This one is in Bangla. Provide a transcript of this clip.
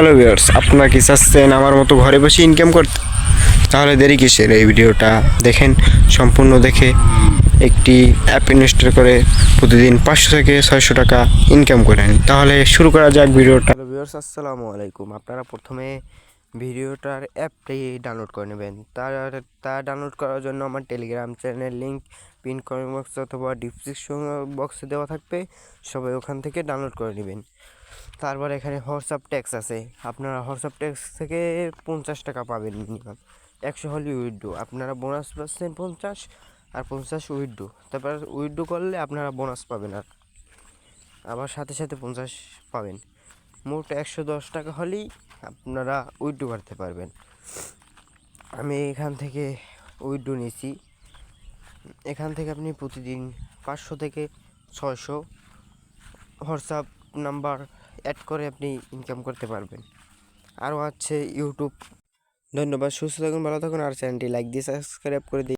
হ্যালো ভিউয়ার্স, আপনারা কি চাচ্ছেন আমার মতো ঘরে বসে ইনকাম করতে? তাহলে দেরি কিসের, এই ভিডিওটা দেখেন। সম্পূর্ণ দেখে একটি অ্যাপ ইনস্টল করে প্রতিদিন 500 থেকে 600 টাকা ইনকাম করেন। তাহলে শুরু করা যাক ভিডিওটা। হ্যালো ভিউয়ার্স, আসসালামু আলাইকুম। আপনারা প্রথমে ভিডিওটার অ্যাপটি ডাউনলোড করে নেবেন। তা ডাউনলোড করার জন্য আমার Telegram channel link pin comment box অথবা ডিসক্রিপশন বক্সে দেওয়া থাকবে, সবাই ওখান থেকে ডাউনলোড করে নেবেন। তারপর এখানে হোয়াটসঅ্যাপ ট্যাক্স আছে, আপনারা হোয়াটসঅ্যাপ ট্যাক্স থেকে 50 টাকা পাবেন মিনিমাম। 100 হলে উইথড্রো, আপনারা বোনাস পাচ্ছেন 50 আর 50 উইথড্রো। তারপর উইথড্রো করলে আপনারা বোনাস পাবেন, আর আবার সাথে সাথে 50 পাবেন। মোট 110 টাকা হলেই আপনারা উইথড্রো করতে পারবেন। আমি এখান থেকে উইথড্রো নিয়েছি। এখান থেকে আপনি প্রতিদিন 500 থেকে 600 হোয়াটসঅ্যাপ নাম্বার অ্যাড করে আপনি ইনকাম করতে পারবেন। আরও আছে ইউটিউব। ধন্যবাদ, সুস্থ থাকুন, ভালো থাকুন, আর চ্যানেলটি লাইক দিয়ে সাবস্ক্রাইব করে দিন।